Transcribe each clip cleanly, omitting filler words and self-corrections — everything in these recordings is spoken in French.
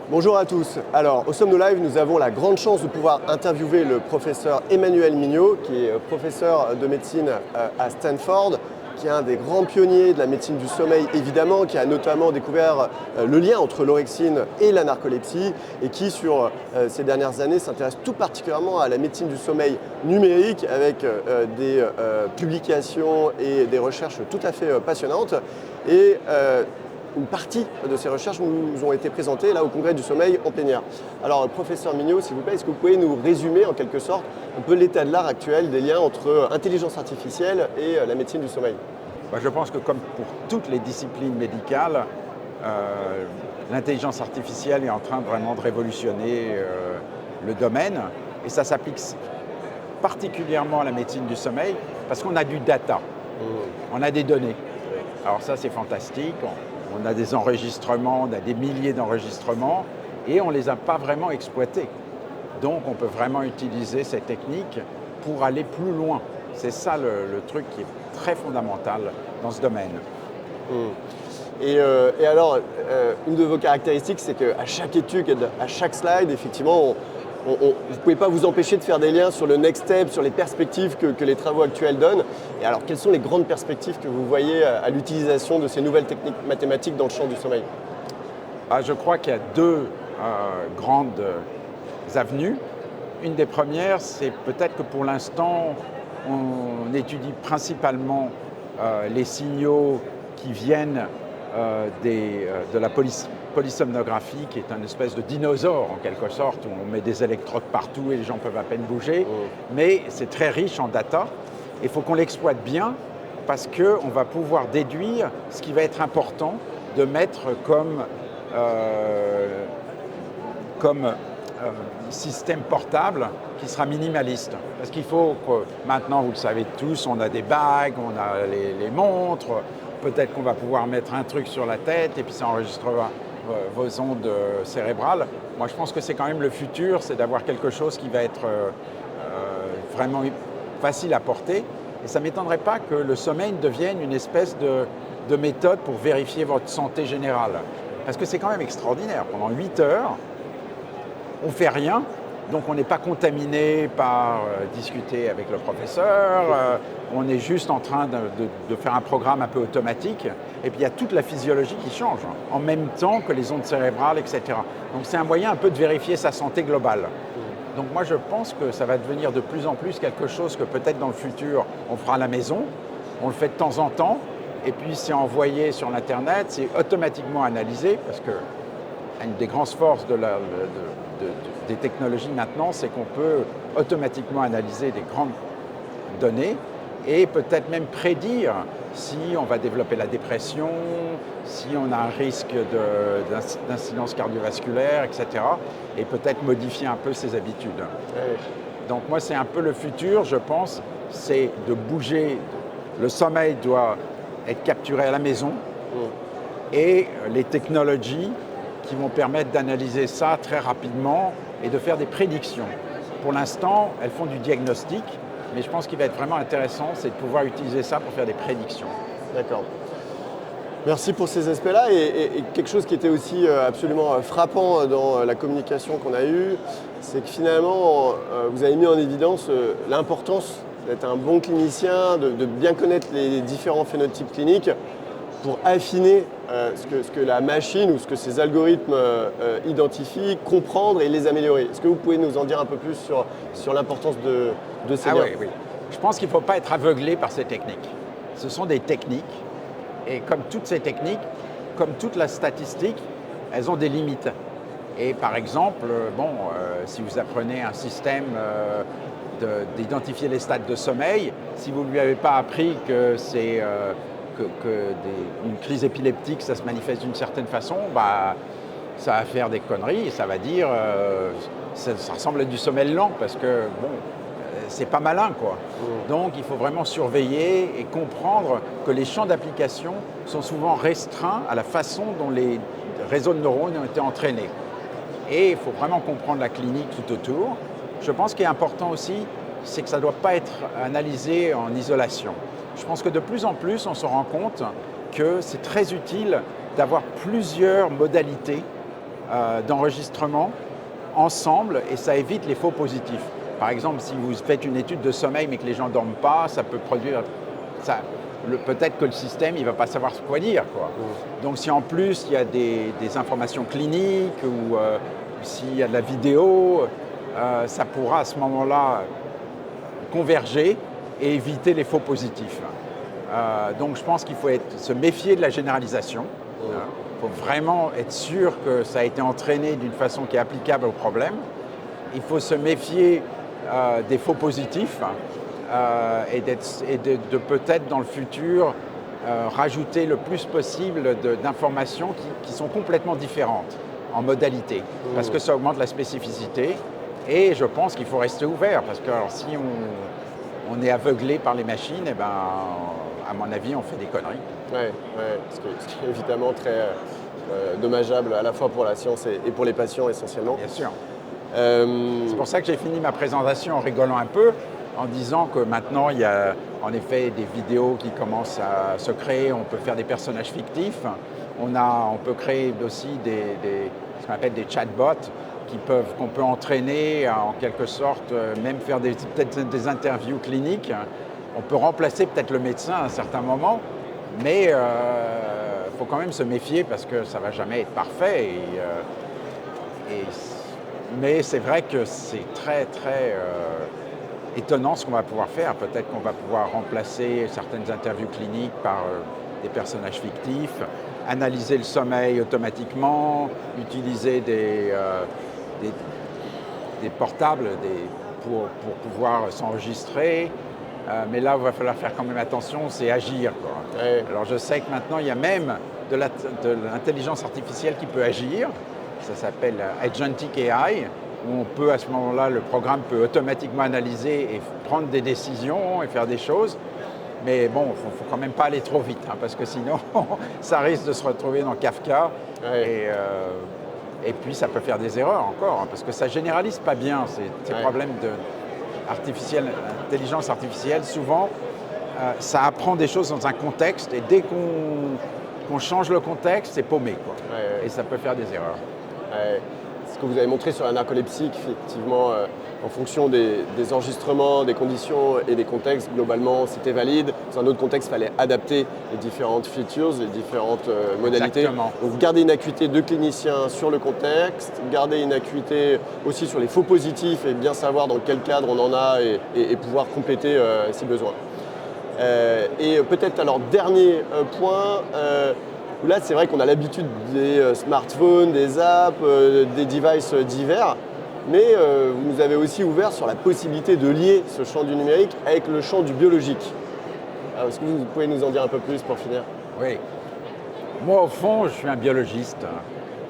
Bonjour à tous. Alors, au Somno Live, nous avons la grande chance de pouvoir interviewer le professeur Emmanuel Mignot, qui est professeur de médecine à Stanford, qui est un des grands pionniers de la médecine du sommeil, évidemment, qui a notamment découvert le lien entre l'orexine et la narcolepsie, et qui, sur ces dernières années, s'intéresse tout particulièrement à la médecine du sommeil numérique, avec des publications et des recherches tout à fait passionnantes. Et une partie de ces recherches nous ont été présentées là au Congrès du sommeil en plénière. Alors, professeur Mignot, s'il vous plaît, est-ce que vous pouvez nous résumer en quelque sorte un peu l'état de l'art actuel des liens entre intelligence artificielle et la médecine du sommeil? Je pense que comme pour toutes les disciplines médicales, l'intelligence artificielle est en train vraiment de révolutionner le domaine et ça s'applique particulièrement à la médecine du sommeil parce qu'on a du data, on a des données. Alors ça c'est fantastique, on a des enregistrements, on a des milliers d'enregistrements et on ne les a pas vraiment exploités. Donc on peut vraiment utiliser ces techniques pour aller plus loin. C'est ça le truc qui est très fondamental dans ce domaine. Et alors, une de vos caractéristiques, c'est qu'à chaque étude, à chaque slide, effectivement, vous ne pouvez pas vous empêcher de faire des liens sur le next step, sur les perspectives que les travaux actuels donnent. Et alors, quelles sont les grandes perspectives que vous voyez à l'utilisation de ces nouvelles techniques mathématiques dans le champ du sommeil? Je crois qu'il y a deux grandes avenues. Une des premières, c'est peut-être que pour l'instant, on étudie principalement les signaux qui viennent de la polysomnographie, qui est une espèce de dinosaure en quelque sorte, où on met des électrodes partout et les gens peuvent à peine bouger. Mais c'est très riche en data. Il faut qu'on l'exploite bien parce qu'on va pouvoir déduire ce qui va être important de mettre comme système portable qui sera minimaliste. Parce qu'il faut que, maintenant, vous le savez tous, on a des bagues, on a les montres, peut-être qu'on va pouvoir mettre un truc sur la tête et puis ça enregistrera vos ondes cérébrales. Moi, je pense que c'est quand même le futur, c'est d'avoir quelque chose qui va être vraiment facile à porter. Et ça ne m'étonnerait pas que le sommeil devienne une espèce de méthode pour vérifier votre santé générale. Parce que c'est quand même extraordinaire. Pendant 8 heures, on ne fait rien, donc on n'est pas contaminé par discuter avec le professeur, on est juste en train de faire un programme un peu automatique, et puis il y a toute la physiologie qui change, en même temps que les ondes cérébrales, etc. Donc c'est un moyen un peu de vérifier sa santé globale. Donc moi je pense que ça va devenir de plus en plus quelque chose que peut-être dans le futur on fera à la maison, on le fait de temps en temps, et puis c'est envoyé sur l'Internet, c'est automatiquement analysé, parce que une des grandes forces des technologies maintenant, c'est qu'on peut automatiquement analyser des grandes données et peut-être même prédire si on va développer la dépression, si on a un risque d'incidence cardiovasculaire, etc. Et peut-être modifier un peu ses habitudes. Donc moi, c'est un peu le futur, je pense, c'est de bouger. Le sommeil doit être capturé à la maison et les technologies qui vont permettre d'analyser ça très rapidement et de faire des prédictions. Pour l'instant, elles font du diagnostic, mais je pense qu'il va être vraiment intéressant, c'est de pouvoir utiliser ça pour faire des prédictions. D'accord. Merci pour ces aspects-là. Et quelque chose qui était aussi absolument frappant dans la communication qu'on a eue, c'est que finalement, vous avez mis en évidence l'importance d'être un bon clinicien, de bien connaître les différents phénotypes cliniques pour affiner ce que la machine ou ce que ces algorithmes identifient, comprendre et les améliorer. Est-ce que vous pouvez nous en dire un peu plus sur l'importance de ces liens? Oui. Je pense qu'il ne faut pas être aveuglé par ces techniques. Ce sont des techniques et comme toutes ces techniques, comme toute la statistique, elles ont des limites. Et par exemple, si vous apprenez un système d'identifier les stades de sommeil, si vous ne lui avez pas appris que c'est une crise épileptique, ça se manifeste d'une certaine façon, ça va faire des conneries et ça va dire ça ressemble à du sommeil lent parce que c'est pas malin quoi. Donc il faut vraiment surveiller et comprendre que les champs d'application sont souvent restreints à la façon dont les réseaux de neurones ont été entraînés. Et il faut vraiment comprendre la clinique tout autour. Je pense qu'il est important aussi, c'est que ça ne doit pas être analysé en isolation. Je pense que de plus en plus, on se rend compte que c'est très utile d'avoir plusieurs modalités d'enregistrement ensemble et ça évite les faux positifs. Par exemple, si vous faites une étude de sommeil mais que les gens ne dorment pas, ça peut produire... peut-être que le système il ne va pas savoir quoi dire, quoi. Donc si en plus il y a des informations cliniques ou s'il y a de la vidéo, ça pourra à ce moment-là converger et éviter les faux positifs. Donc je pense qu'il faut se méfier de la généralisation. Il faut vraiment être sûr que ça a été entraîné d'une façon qui est applicable au problème. Il faut se méfier des faux positifs et de peut-être dans le futur rajouter le plus possible d'informations qui sont complètement différentes en modalité, parce que ça augmente la spécificité. Et je pense qu'il faut rester ouvert, parce que alors, si on est aveuglé par les machines, eh ben, à mon avis, on fait des conneries. Oui, ce qui est évidemment très dommageable à la fois pour la science et pour les patients essentiellement. Bien sûr. C'est pour ça que j'ai fini ma présentation en rigolant un peu, en disant que maintenant, il y a en effet des vidéos qui commencent à se créer, on peut faire des personnages fictifs, on peut créer aussi ce qu'on appelle des chatbots qu'on peut entraîner en quelque sorte, même faire peut-être des interviews cliniques. On peut remplacer peut-être le médecin à un certain moment, mais il faut quand même se méfier parce que ça ne va jamais être parfait. Mais c'est vrai que c'est très, très étonnant ce qu'on va pouvoir faire. Peut-être qu'on va pouvoir remplacer certaines interviews cliniques par des personnages fictifs, analyser le sommeil automatiquement, utiliser des portables pour pouvoir s'enregistrer. Mais là, il va falloir faire quand même attention, c'est agir, quoi. Ouais. Alors je sais que maintenant, il y a même de l'intelligence artificielle qui peut agir. Ça s'appelle Agentic AI, où on peut, à ce moment-là, le programme peut automatiquement analyser et prendre des décisions et faire des choses. Mais bon, il ne faut quand même pas aller trop vite, parce que sinon, ça risque de se retrouver dans Kafka. Ouais. Et puis, ça peut faire des erreurs encore, parce que ça ne généralise pas bien ces problèmes d'intelligence artificielle. Souvent, ça apprend des choses dans un contexte, et dès qu'on change le contexte, c'est paumé, quoi. Et ça peut faire des erreurs. Ce que vous avez montré sur la narcolepsie, effectivement, en fonction des enregistrements, des conditions et des contextes, globalement, c'était valide. Dans un autre contexte, il fallait adapter les différentes features, les différentes modalités. Exactement. Donc, garder une acuité de clinicien sur le contexte, garder une acuité aussi sur les faux positifs et bien savoir dans quel cadre on en a et pouvoir compléter si besoin. Et peut-être, alors, dernier point, là, c'est vrai qu'on a l'habitude des smartphones, des apps, des devices divers, mais vous nous avez aussi ouvert sur la possibilité de lier ce champ du numérique avec le champ du biologique. Alors, est-ce que vous pouvez nous en dire un peu plus pour finir ? Oui. Moi, au fond, je suis un biologiste,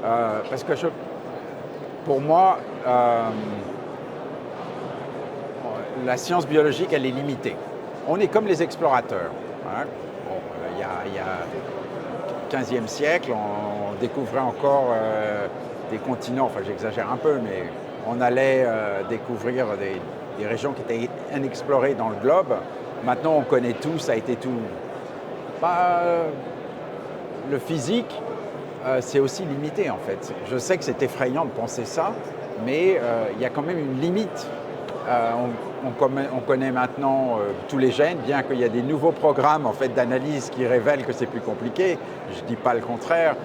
parce que pour moi, la science biologique, elle est limitée. On est comme les explorateurs. Bon, il y a 15e siècle, on découvrait encore des continents, enfin j'exagère un peu, mais on allait découvrir des régions qui étaient inexplorées dans le globe. Maintenant on connaît tout, ça a été tout. Le physique, c'est aussi limité en fait. Je sais que c'est effrayant de penser ça, mais il y a quand même une limite. On connaît maintenant tous les gènes, bien qu'il y a des nouveaux programmes en fait, d'analyse qui révèlent que c'est plus compliqué. Je ne dis pas le contraire.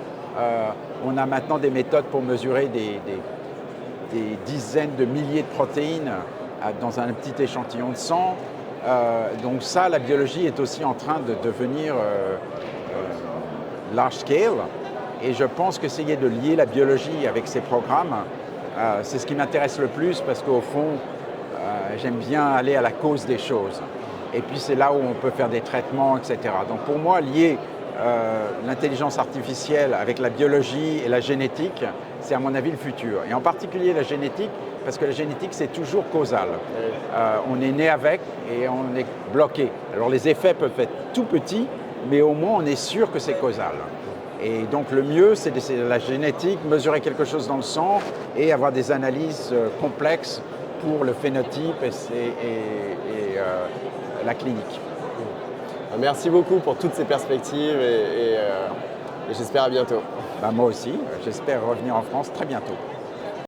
On a maintenant des méthodes pour mesurer des dizaines de milliers de protéines dans un petit échantillon de sang. Donc ça, la biologie est aussi en train de devenir large scale. Et je pense qu'essayer de lier la biologie avec ces programmes, c'est ce qui m'intéresse le plus parce qu'au fond, j'aime bien aller à la cause des choses. Et puis c'est là où on peut faire des traitements, etc. Donc pour moi, lier l'intelligence artificielle avec la biologie et la génétique, c'est à mon avis le futur. Et en particulier la génétique, parce que la génétique c'est toujours causal. On est né avec et on est bloqué. Alors les effets peuvent être tout petits, mais au moins on est sûr que c'est causal. Et donc le mieux, c'est la génétique, mesurer quelque chose dans le sang et avoir des analyses complexes pour le phénotype et la clinique. Merci beaucoup pour toutes ces perspectives et Et j'espère à bientôt. Moi aussi, j'espère revenir en France très bientôt.